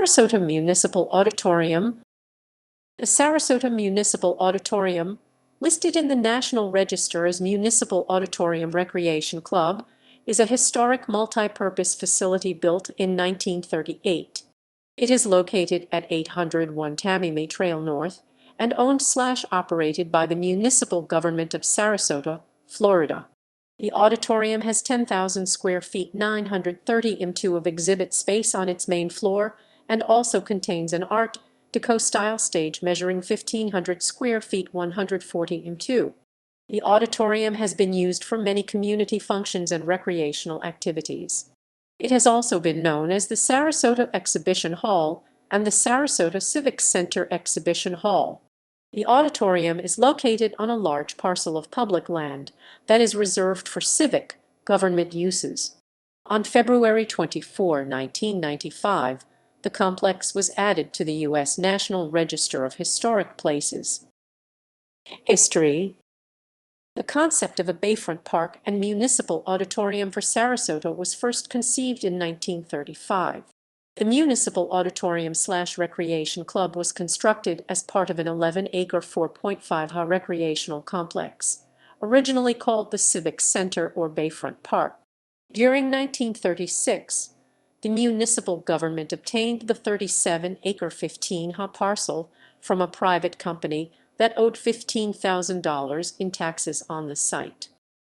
Sarasota Municipal Auditorium. The Sarasota Municipal Auditorium, listed in the National Register as Municipal Auditorium-Recreation Club, is a historic multi-purpose facility built in 1938. It is located at 801 Tamiami Trail North and owned/operated by the municipal government of Sarasota, Florida. The auditorium has 10,000 square feet, 930 m2 of exhibit space on its main floor, and also contains an Art Deco style stage measuring 1,500 square feet, 140 m2. The auditorium has been used for many community functions and recreational activities. It has also been known as the Sarasota Exhibition Hall and the Sarasota Civic Center Exhibition Hall. The auditorium is located on a large parcel of public land that is reserved for civic government uses. On February 24, 1995, the complex was added to the U.S. National Register of Historic Places. History. The concept of a bayfront park and municipal auditorium for Sarasota was first conceived in 1935. The Municipal Auditorium-Recreation Club was constructed as part of an 11-acre 4.5-ha recreational complex, originally called the Civic Center or Bayfront Park. During 1936, the municipal government obtained the 37-acre 15-ha parcel from a private company that owed $15,000 in taxes on the site.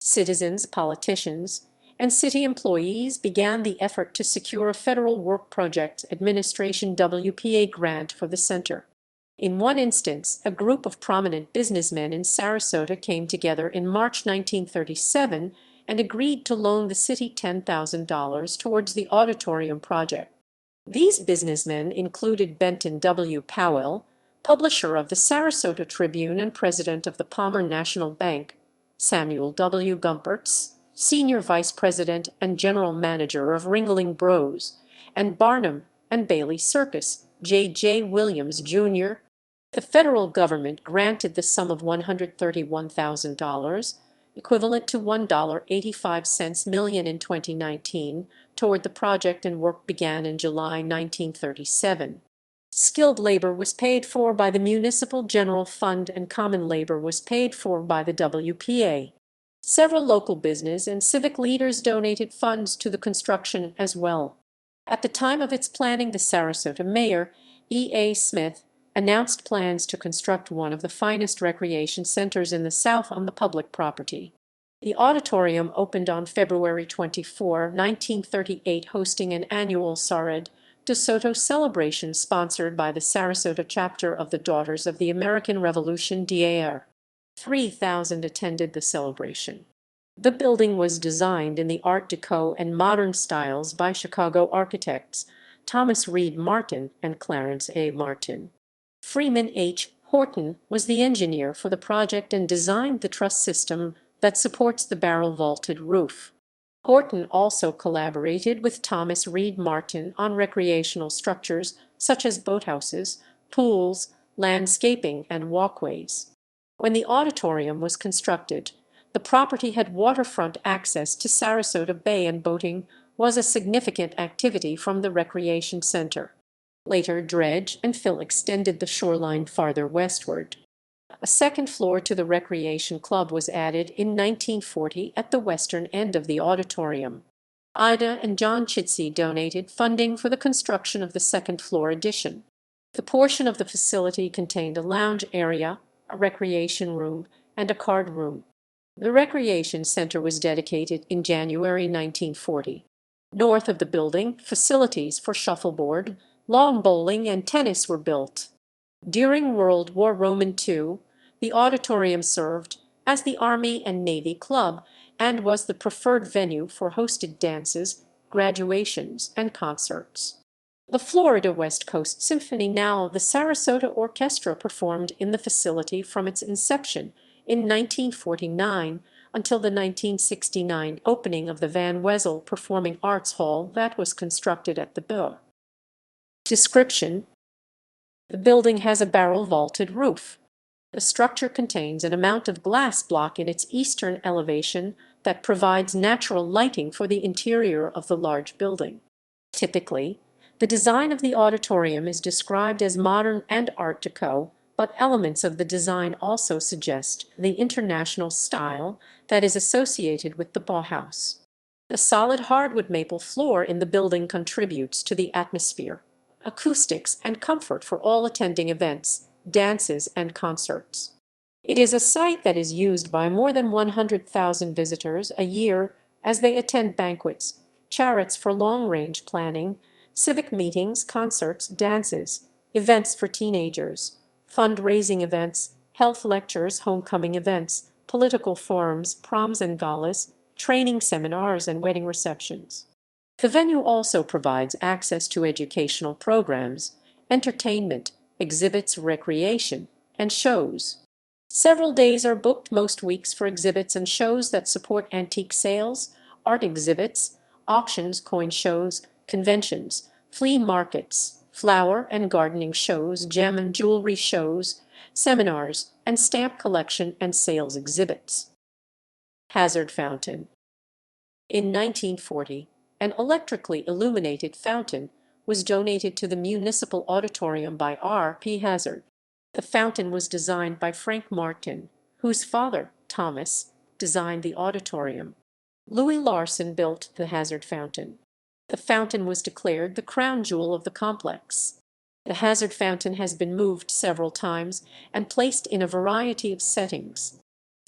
Citizens, politicians, and city employees began the effort to secure a Federal Work Projects Administration WPA grant for the center. In one instance, a group of prominent businessmen in Sarasota came together in March 1937 and agreed to loan the city $10,000 towards the auditorium project. These businessmen included Benton W. Powell, publisher of the Sarasota Tribune and president of the Palmer National Bank; Samuel W. Gumpertz, senior vice president and general manager of Ringling Bros; and Barnum and Bailey Circus, J.J. Williams, Jr. The federal government granted the sum of $131,000, equivalent to $1.85 million in 2019, toward the project, and work began in July 1937. Skilled labor was paid for by the Municipal General Fund and common labor was paid for by the WPA. Several local business and civic leaders donated funds to the construction as well. At the time of its planning, the Sarasota Mayor, E.A. Smith, announced plans to construct one of the finest recreation centers in the South on the public property. The auditorium opened on February 24, 1938, hosting an annual Sarasota DeSoto celebration sponsored by the Sarasota chapter of the Daughters of the American Revolution (DAR). 3,000 attended the celebration. The building was designed in the Art Deco and modern styles by Chicago architects Thomas Reed Martin and Clarence A. Martin. Freeman H. Horton was the engineer for the project and designed the truss system that supports the barrel-vaulted roof. Horton also collaborated with Thomas Reed Martin on recreational structures such as boathouses, pools, landscaping, and walkways. When the auditorium was constructed, the property had waterfront access to Sarasota Bay, and boating was a significant activity from the recreation center. Later, dredge and fill extended the shoreline farther westward. A second floor to the recreation club was added in 1940 at the western end of the auditorium. Ida and John Chitsey donated funding for the construction of the second floor addition. The portion of the facility contained a lounge area, a recreation room, and a card room. The recreation center was dedicated in January 1940. North of the building, facilities for shuffleboard, lawn bowling, and tennis were built. During World War II, the auditorium served as the Army and Navy Club and was the preferred venue for hosted dances, graduations, and concerts. The Florida West Coast Symphony, now the Sarasota Orchestra, performed in the facility from its inception in 1949 until the 1969 opening of the Van Wezel Performing Arts Hall that was constructed at the Bill. Description: the building has a barrel-vaulted roof. The structure contains an amount of glass block in its eastern elevation that provides natural lighting for the interior of the large building. Typically, The design of the auditorium is described as modern and Art Deco, but elements of the design also suggest the international style that is associated with the Bauhaus. The solid hardwood maple floor in the building contributes to the atmosphere, acoustics, and comfort for all attending events, dances, and concerts. It is a site that is used by more than 100,000 visitors a year as they attend banquets, charrettes for long-range planning, civic meetings, concerts, dances, events for teenagers, fundraising events, health lectures, homecoming events, political forums, proms and galas, training seminars, and wedding receptions. The venue also provides access to educational programs, entertainment, exhibits, recreation, and shows. Several days are booked most weeks for exhibits and shows that support antique sales, art exhibits, auctions, coin shows, conventions, flea markets, flower and gardening shows, gem and jewelry shows, seminars, and stamp collection and sales exhibits. Hazard Fountain. In 1940, an electrically illuminated fountain was donated to the Municipal Auditorium by R. P. Hazard. The fountain was designed by Frank Martin, whose father, Thomas, designed the auditorium. Louis Larson built the Hazard Fountain. The fountain was declared the crown jewel of the complex. The Hazard Fountain has been moved several times and placed in a variety of settings.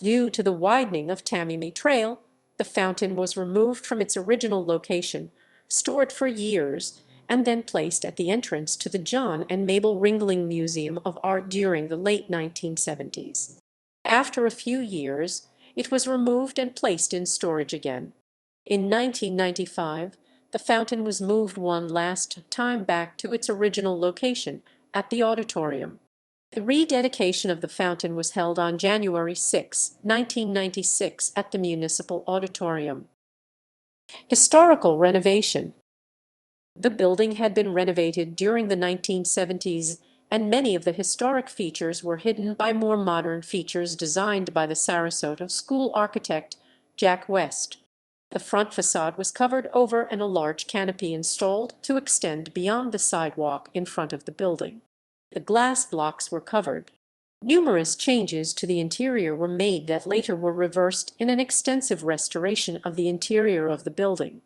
Due to the widening of Tamiami Trail, the fountain was removed from its original location, stored for years, and then placed at the entrance to the John and Mabel Ringling Museum of Art during the late 1970s. After a few years, it was removed and placed in storage again. In 1995, the fountain was moved one last time back to its original location at the auditorium. The rededication of the fountain was held on January 6, 1996 at the Municipal Auditorium. Historical renovation. The building had been renovated during the 1970s, and many of the historic features were hidden by more modern features designed by the Sarasota school architect Jack West. The front facade was covered over and a large canopy installed to extend beyond the sidewalk in front of the building. The glass blocks were covered. Numerous changes to the interior were made that later were reversed in an extensive restoration of the interior of the building.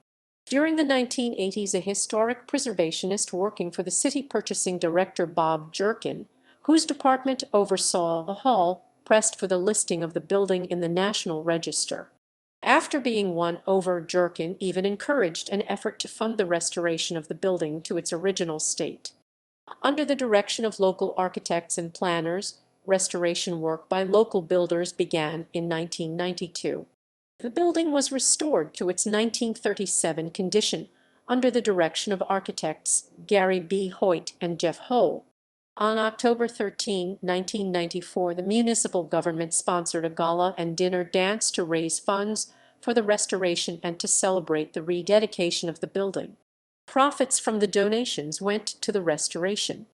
During the 1980s, a historic preservationist working for the city purchasing director Bob Jerkin, whose department oversaw the hall, pressed for the listing of the building in the National Register. After being won over, Jerkin even encouraged an effort to fund the restoration of the building to its original state. Under the direction of local architects and planners, restoration work by local builders began in 1992. The building was restored to its 1937 condition under the direction of architects Gary B. Hoyt and Jeff Hull. On October 13, 1994, the municipal government sponsored a gala and dinner dance to raise funds for the restoration and to celebrate the rededication of the building. Profits from the donations went to the restoration.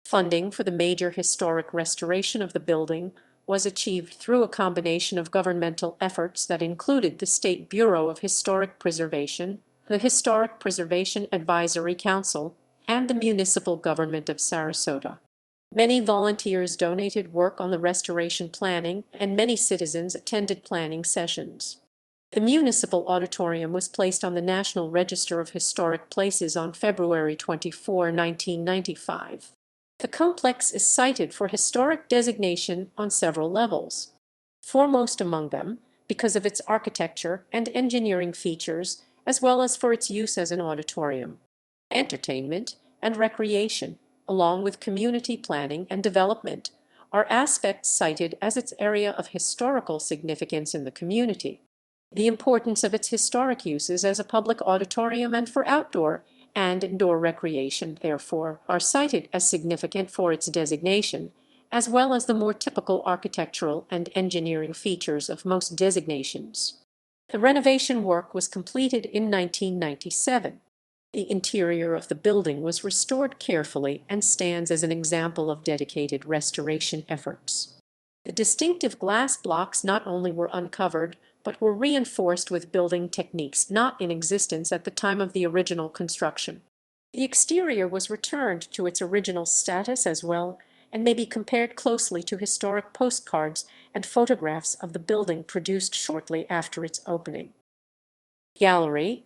Funding for the major historic restoration of the building was achieved through a combination of governmental efforts that included the State Bureau of Historic Preservation, the Historic Preservation Advisory Council, and the municipal government of Sarasota. Many volunteers donated work on the restoration planning, and many citizens attended planning sessions. The Municipal Auditorium was placed on the National Register of Historic Places on February 24, 1995. The complex is cited for historic designation on several levels. Foremost among them, because of its architecture and engineering features, as well as for its use as an auditorium. Entertainment and recreation, along with community planning and development, are aspects cited as its area of historical significance in the community. The importance of its historic uses as a public auditorium and for outdoor and indoor recreation, therefore, are cited as significant for its designation, as well as the more typical architectural and engineering features of most designations. The renovation work was completed in 1997. The interior of the building was restored carefully and stands as an example of dedicated restoration efforts. The distinctive glass blocks not only were uncovered, but were reinforced with building techniques not in existence at the time of the original construction. The exterior was returned to its original status as well, and may be compared closely to historic postcards and photographs of the building produced shortly after its opening. Gallery,